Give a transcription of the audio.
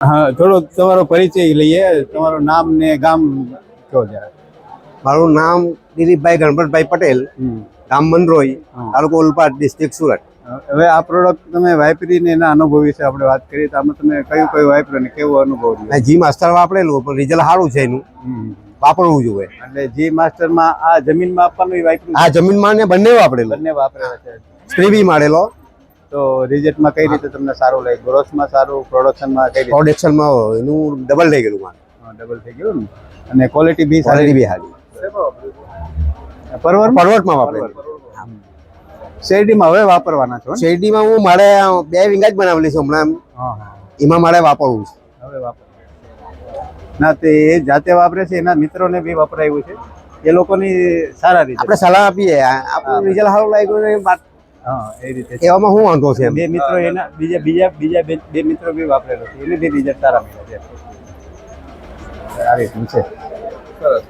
હા, થોડો તમારો પરિચય લઈએ. તમારું નામ ને ગામ કહો જરા. મારું નામ દિલીપભાઈ ગણપતભાઈ પટેલ, ગામ મંદરોઈ, તાલુકો ઓલપાડ, ડિસ્ટ્રિક્ટ સુરત. હવે આ પ્રોડક્ટ તમે વાપરીને એના અનુભવ વિશે આપણે વાત કરીએ તો આમાં તમે કયું કયું વાપર્યું ને કેવો અનુભવ રહ્યો? જી માસ્ટર વાપરેલું પણ રિઝલ્ટ સારું છે એનું, વાપરવું જોઈએ. એટલે જી માસ્ટરમાં આ જમીનમાં આપવાનું વાપર્યું? આ જમીનમાં ને બંને વાપરેલું, બંને વાપરેલા છે. સ્પ્રે બી મારેલો. તો રિઝલ્ટમાં કઈ રીતે તમને સારું લાગ્યું? ગ્રોથમાં સારું, પ્રોડક્શનમાં કઈ રીતે? પ્રોડક્શનમાં એનું ડબલ થઈ ગયેલું મારે. ડબલ થઈ ગયું ને. અને ક્વોલિટી બી ક્વોલિટી બી સારી. પરવર્ટમાં વાપરેલું. શેરડીમાં હવે વાપરવાના છો? શેરડીમાં હું મારે 2 વીંગા જ બનાવેલી છે હમણાં, એમાં મારે વાપરવું છે. હવે વાપર ના, તે એ જાતે વાપરે છે, એના મિત્રોને બી વપરાયું છે, એ લોકોની સારા રીતે આપણે સલાહ આપીએ, આપણું રિઝલ્ટ સારું લાગ્યું ને હા, એ રીતે એવામાં શું વાંધો છે? બે મિત્રો એના બીજા બે મિત્રો બી વાપરેલો છે, એને બી રિઝલ્ટ સારા મળ્યા છે. આ રીતનું છે. સરસ.